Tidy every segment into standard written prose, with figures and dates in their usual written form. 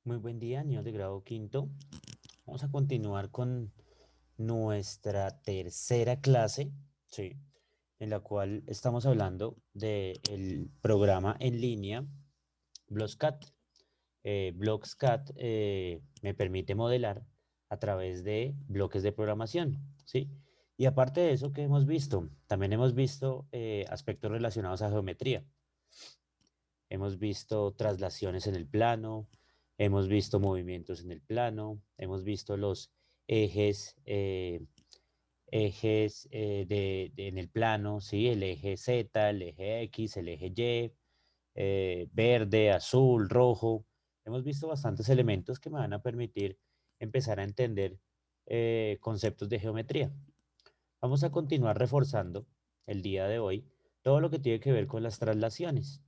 Muy buen día, niños de grado quinto. Vamos a continuar con nuestra tercera clase, ¿sí? En la cual estamos hablando del programa en línea Blockscat. Blockscat me permite modelar a través de bloques de programación, ¿sí? Y aparte de eso, ¿qué hemos visto? También hemos visto aspectos relacionados a geometría. Hemos visto traslaciones en el plano, hemos visto movimientos en el plano, hemos visto los ejes, en el plano, ¿sí? El eje Z, el eje X, el eje Y, verde, azul, rojo. Hemos visto bastantes elementos que me van a permitir empezar a entender conceptos de geometría. Vamos a continuar reforzando el día de hoy todo lo que tiene que ver con las traslaciones.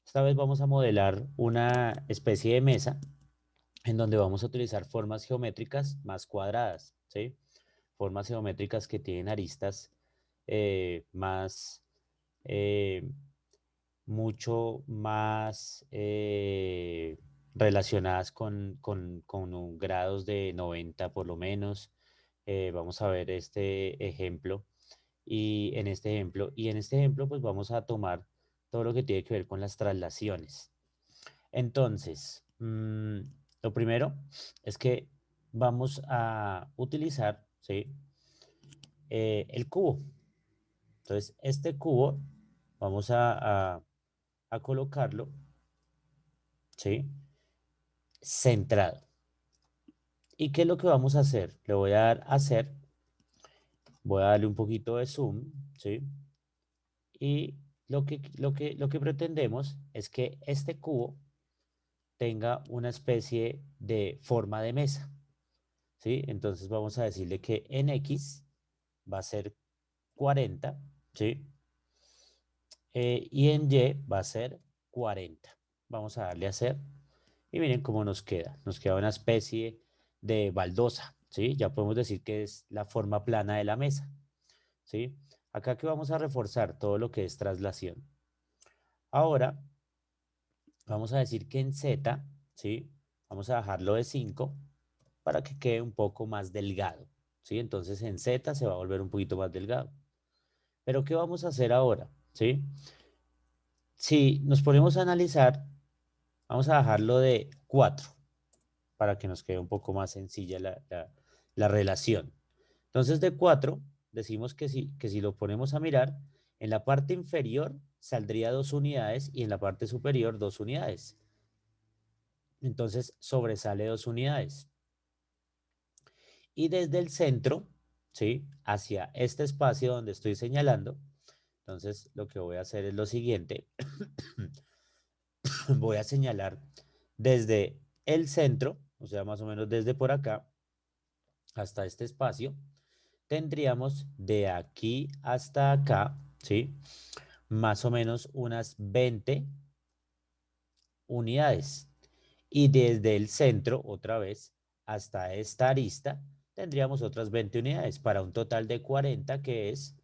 Esta vez vamos a modelar una especie de mesa en donde vamos a utilizar formas geométricas más cuadradas, ¿sí? Formas geométricas que tienen aristas más, eh, mucho más relacionadas con un grados de 90 por lo menos. Vamos a ver este ejemplo y en este ejemplo pues vamos a tomar todo lo que tiene que ver con las traslaciones. Entonces, lo primero es que vamos a utilizar, ¿sí? El cubo. Entonces, este cubo vamos a colocarlo, ¿sí? Centrado. ¿Y qué es lo que vamos a hacer? Le voy a dar a hacer, voy a darle un poquito de zoom, ¿sí? Y lo que pretendemos es que este cubo tenga una especie de forma de mesa, ¿sí? Entonces vamos a decirle que en X va a ser 40, ¿sí? Y en Y va a ser 40. Vamos a darle a hacer y miren cómo nos queda. Nos queda una especie de baldosa, ¿sí? Ya podemos decir que es la forma plana de la mesa, ¿sí? Acá que vamos a reforzar todo lo que es traslación. Ahora vamos a decir que en Z, ¿sí? Vamos a bajarlo de 5 para que quede un poco más delgado, ¿sí? Entonces en Z se va a volver un poquito más delgado. Pero ¿qué vamos a hacer ahora? ¿Sí? Si nos ponemos a analizar, vamos a bajarlo de 4 para que nos quede un poco más sencilla la relación. Entonces de 4 decimos que si lo ponemos a mirar, en la parte inferior saldría 2 unidades y en la parte superior 2 unidades. Entonces sobresale 2 unidades. Y desde el centro, ¿sí? Hacia este espacio donde estoy señalando, entonces lo que voy a hacer es lo siguiente. Voy a señalar desde el centro, o sea, más o menos desde por acá hasta este espacio, tendríamos de aquí hasta acá, ¿sí? Más o menos unas 20 unidades. Y desde el centro, otra vez, hasta esta arista, tendríamos otras 20 unidades para un total de 40 que es,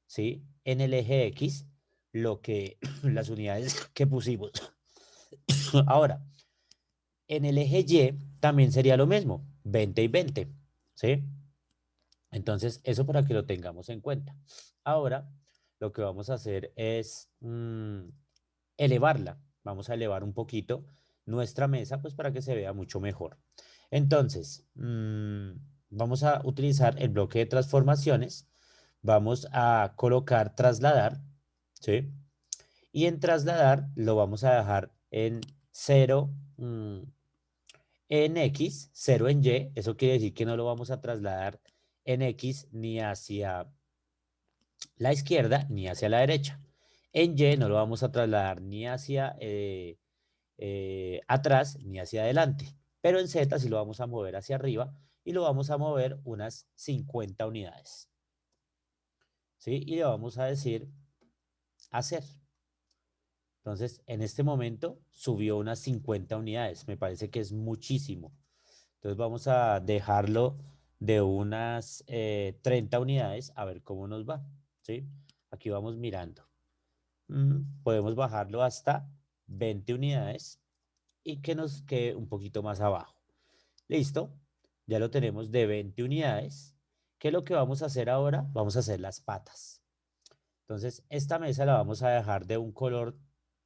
¿sí? En el eje X, lo que las unidades que pusimos. Ahora, en el eje Y también sería lo mismo, 20 y 20, ¿sí? Entonces, eso para que lo tengamos en cuenta. Ahora, lo que vamos a hacer es elevarla. Vamos a elevar un poquito nuestra mesa, pues para que se vea mucho mejor. Entonces, vamos a utilizar el bloque de transformaciones. Vamos a colocar trasladar, ¿sí? Y en trasladar lo vamos a dejar en 0 en X, 0 en Y. Eso quiere decir que no lo vamos a trasladar en X ni hacia la izquierda ni hacia la derecha. En Y no lo vamos a trasladar ni hacia atrás ni hacia adelante. Pero en Z sí lo vamos a mover hacia arriba y lo vamos a mover unas 50 unidades. ¿Sí? Y le vamos a decir hacer. Entonces, en este momento subió unas 50 unidades. Me parece que es muchísimo. Entonces vamos a dejarlo de unas 30 unidades a ver cómo nos va. ¿Sí? Aquí vamos mirando. Podemos bajarlo hasta 20 unidades. y que nos quede un poquito más abajo. Listo, ya lo tenemos de 20 unidades. ¿Qué es lo que vamos a hacer ahora? Vamos a hacer las patas. Entonces, esta mesa la vamos a dejar de un color,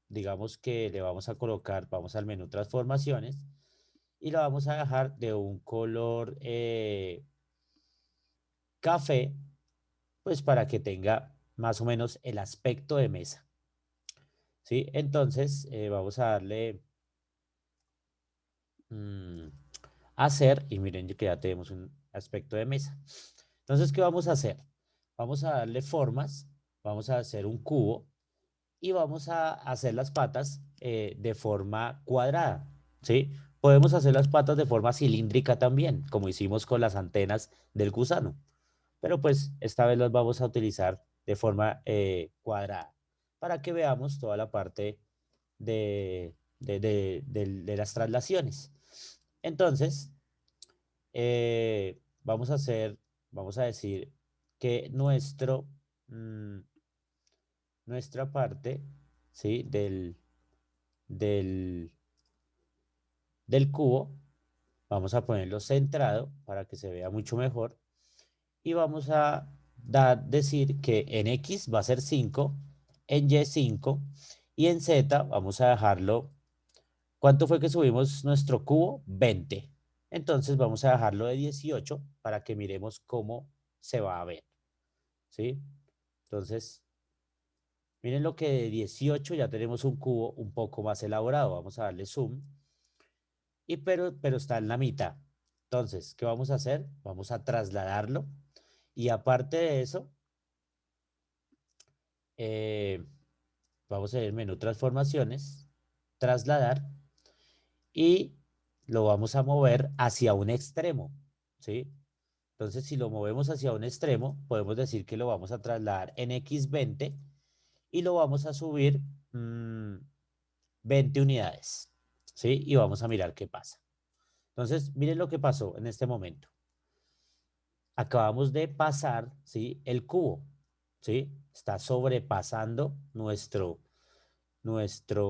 digamos que le vamos a colocar, vamos al menú transformaciones, y la vamos a dejar de un color café, pues para que tenga más o menos el aspecto de mesa. ¿Sí? Entonces, vamos a darle mm, hacer, y miren que ya tenemos un aspecto de mesa. Entonces, ¿qué vamos a hacer? Vamos a darle formas, vamos a hacer un cubo y vamos a hacer las patas de forma cuadrada, ¿sí? Podemos hacer las patas de forma cilíndrica también, como hicimos con las antenas del gusano, pero pues esta vez las vamos a utilizar de forma cuadrada para que veamos toda la parte de las traslaciones. Entonces, vamos a hacer, vamos a decir que mm, nuestra parte, ¿sí? Del, del cubo, vamos a ponerlo centrado para que se vea mucho mejor y vamos a decir que en X va a ser 5, en Y 5 y en Z vamos a dejarlo. ¿Cuánto fue que subimos nuestro cubo? 20. Entonces vamos a dejarlo de 18 para que miremos cómo se va a ver, ¿sí? Entonces, miren lo que de 18 ya tenemos un cubo un poco más elaborado. Vamos a darle zoom. Pero está en la mitad. Entonces, ¿qué vamos a hacer? Vamos a trasladarlo. Y aparte de eso, eh, vamos a ir al menú transformaciones, trasladar y lo vamos a mover hacia un extremo, ¿sí? Entonces, si lo movemos hacia un extremo, podemos decir que lo vamos a trasladar en X20 y lo vamos a subir 20 unidades, ¿sí? Y vamos a mirar qué pasa. Entonces, miren lo que pasó en este momento. Acabamos de pasar, ¿sí? El cubo, ¿sí? Está sobrepasando nuestra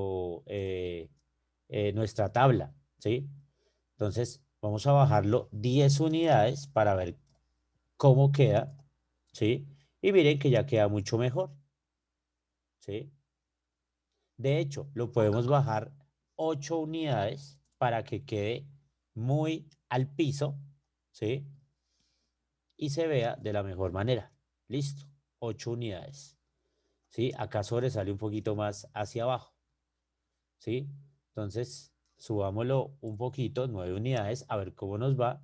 tabla, ¿sí? Entonces, vamos a bajarlo 10 unidades para ver cómo queda, ¿sí? Y miren que ya queda mucho mejor, ¿sí? De hecho, lo podemos bajar 8 unidades para que quede muy al piso, ¿sí? Y se vea de la mejor manera. Listo, 8 unidades, ¿sí? Acá sobresale un poquito más hacia abajo, ¿sí? Entonces, subámoslo un poquito, 9 unidades, a ver cómo nos va.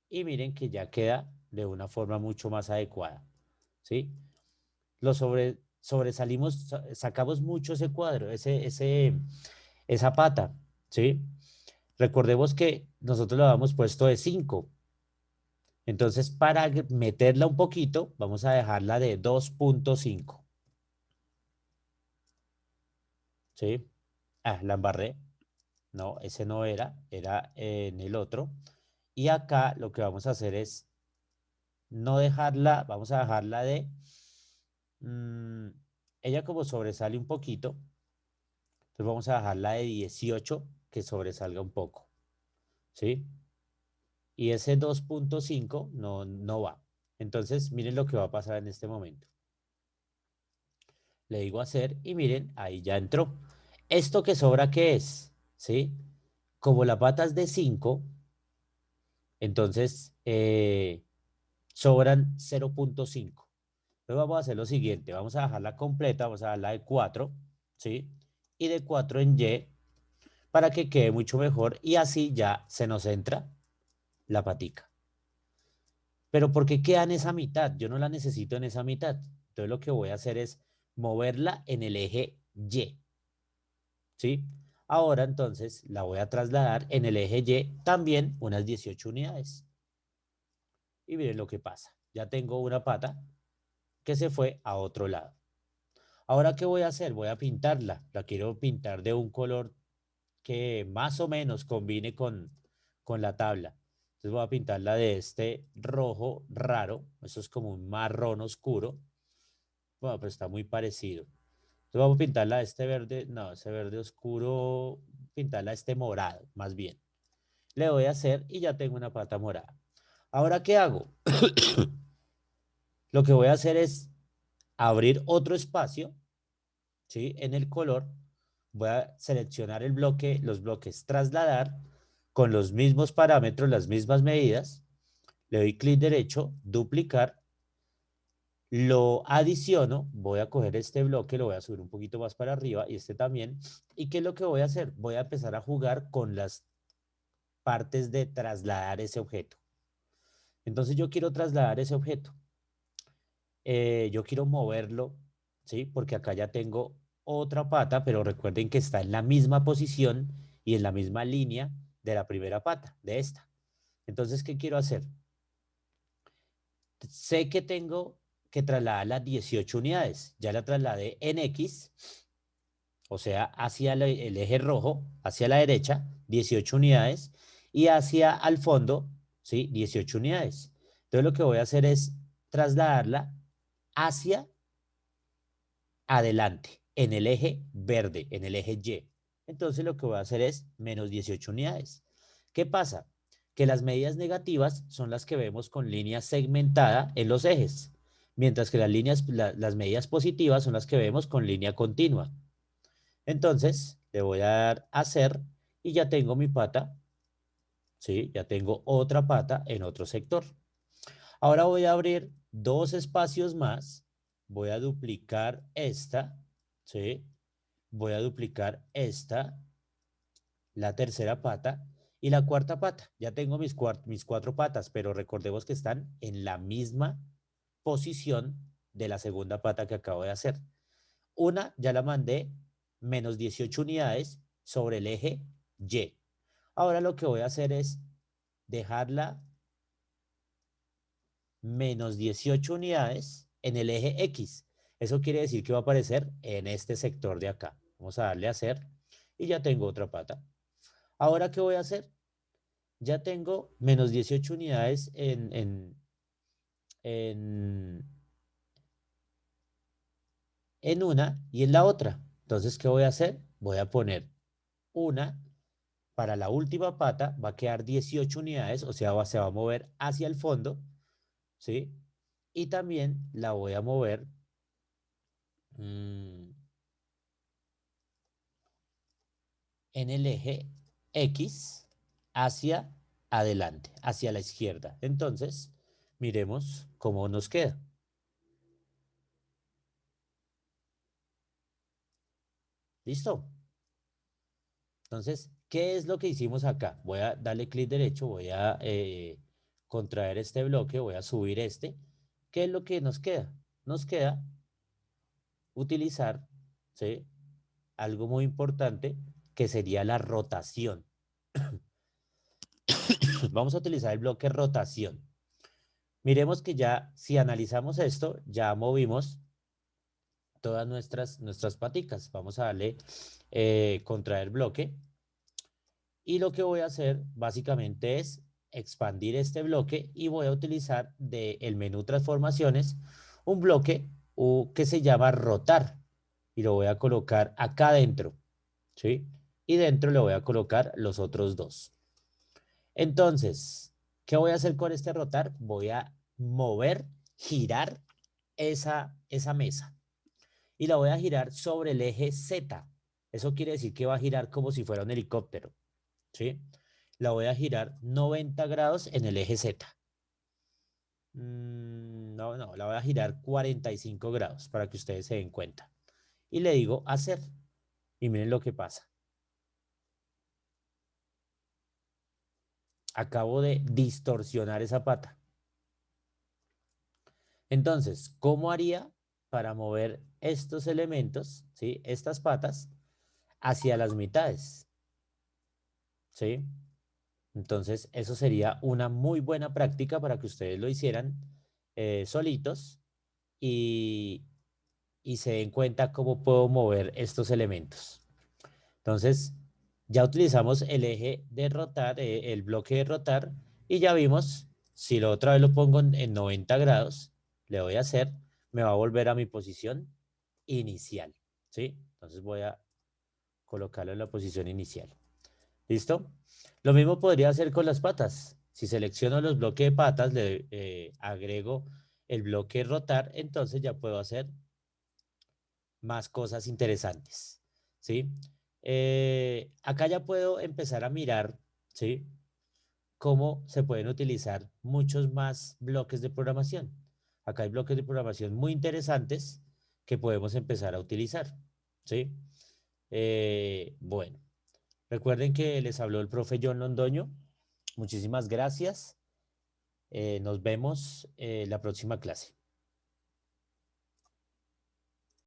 Y miren que ya queda de una forma mucho más adecuada, ¿sí? Sobresalimos, sacamos mucho ese cuadro, esa pata, ¿sí? Recordemos que nosotros lo habíamos puesto de 5. Entonces, para meterla un poquito, vamos a dejarla de 2.5, ¿sí? Ah, la embarré. No, ese no era en el otro. Y acá lo que vamos a hacer es no dejarla, vamos a dejarla de... mm, ella como sobresale un poquito, entonces vamos a dejarla de 18 que sobresalga un poco, ¿sí? Y ese 2.5 no va. Entonces, miren lo que va a pasar en este momento. Le digo hacer y miren, ahí ya entró. ¿Esto que sobra qué es? ¿Sí? Como la pata es de 5, entonces sobran 0.5. Entonces vamos a hacer lo siguiente, vamos a dejarla completa, vamos a dejarla de 4, ¿sí? Y de 4 en Y para que quede mucho mejor y así ya se nos entra la patica. Pero ¿por qué queda en esa mitad? Yo no la necesito en esa mitad. Entonces lo que voy a hacer es moverla en el eje Y, ¿sí? Ahora entonces la voy a trasladar en el eje Y también unas 18 unidades. Y miren lo que pasa. Ya tengo una pata que se fue a otro lado. Ahora, ¿qué voy a hacer? Voy a pintarla. La quiero pintar de un color que más o menos combine con la tabla. Entonces voy a pintarla de este rojo raro. Eso es como un marrón oscuro. Bueno, pero está muy parecido. Entonces vamos a pintarla de este verde. No, ese verde oscuro. pintarla este morado, más bien. Le voy a hacer y ya tengo una pata morada. Ahora, ¿qué hago? Lo que voy a hacer es abrir otro espacio, ¿sí? En el color. Voy a seleccionar el bloque, los bloques trasladar con los mismos parámetros, las mismas medidas. Le doy clic derecho, duplicar, lo adiciono, voy a coger este bloque, lo voy a subir un poquito más para arriba y este también. ¿Y qué es lo que voy a hacer? Voy a empezar a jugar con las partes de trasladar ese objeto. Entonces yo quiero trasladar ese objeto. Yo quiero moverlo, ¿sí? Porque acá ya tengo otra pata, pero recuerden que está en la misma posición y en la misma línea de la primera pata, de esta. Entonces, ¿qué quiero hacer? Sé que tengo que trasladar las 18 unidades. Ya la trasladé en X, o sea, hacia el eje rojo, hacia la derecha, 18 unidades, y hacia al fondo, ¿sí? 18 unidades. Entonces, lo que voy a hacer es trasladarla hacia adelante, en el eje verde, en el eje Y. Entonces lo que voy a hacer es menos 18 unidades. ¿Qué pasa? Que las medidas negativas son las que vemos con línea segmentada en los ejes, mientras que las medidas positivas son las que vemos con línea continua. Entonces le voy a dar a hacer y ya tengo mi pata, ¿sí? Ya tengo otra pata en otro sector. Ahora voy a abrir dos espacios más. Voy a duplicar esta, ¿sí? Voy a duplicar esta, la tercera pata y la cuarta pata. Ya tengo mis cuatro patas, pero recordemos que están en la misma posición de la segunda pata que acabo de hacer. Una ya la mandé menos 18 unidades sobre el eje Y. Ahora lo que voy a hacer es dejarla menos 18 unidades en el eje X. Eso quiere decir que va a aparecer en este sector de acá. Vamos a darle a hacer y ya tengo otra pata. Ahora, ¿qué voy a hacer? Ya tengo menos 18 unidades en, en una y en la otra. Entonces, ¿qué voy a hacer? Voy a poner una para la última pata, va a quedar 18 unidades, o sea, se va a mover hacia el fondo, ¿sí? Y también la voy a mover mmm, en el eje X hacia adelante, hacia la izquierda. Entonces, miremos cómo nos queda. ¿Listo? Entonces, ¿qué es lo que hicimos acá? Voy a darle clic derecho, voy a contraer este bloque, voy a subir este. ¿Qué es lo que nos queda? Nos queda utilizar, ¿sí? Algo muy importante que sería la rotación. Vamos a utilizar el bloque rotación. Miremos que ya, si analizamos esto, ya movimos todas nuestras paticas. Vamos a darle contraer bloque. Y lo que voy a hacer básicamente es expandir este bloque y voy a utilizar del menú transformaciones un bloque que se llama rotar y lo voy a colocar acá dentro, ¿sí? Y dentro le voy a colocar los otros dos. Entonces, ¿qué voy a hacer con este rotar? Voy a mover, girar esa mesa y la voy a girar sobre el eje Z. Eso quiere decir que va a girar como si fuera un helicóptero, ¿sí? La voy a girar 90 grados en el eje Z. No, no, la voy a girar 45 grados para que ustedes se den cuenta. Y le digo hacer. Y miren lo que pasa. Acabo de distorsionar esa pata. Entonces, ¿cómo haría para mover estos elementos, ¿sí? Estas patas hacia las mitades, ¿sí? Entonces, eso sería una muy buena práctica para que ustedes lo hicieran solitos y, y se den cuenta cómo puedo mover estos elementos. Entonces, ya utilizamos el eje de rotar, el bloque de rotar, y ya vimos, si lo otra vez lo pongo en 90 grados, le voy a hacer, me va a volver a mi posición inicial, ¿sí? Entonces voy a colocarlo en la posición inicial. ¿Listo? Lo mismo podría hacer con las patas. Si selecciono los bloques de patas, le agrego el bloque rotar, entonces ya puedo hacer más cosas interesantes, ¿sí? Acá ya puedo empezar a mirar, ¿sí? Cómo se pueden utilizar muchos más bloques de programación. Acá hay bloques de programación muy interesantes que podemos empezar a utilizar, ¿sí? Bueno, recuerden que les habló el profe John Londoño. Muchísimas gracias. Nos vemos la próxima clase.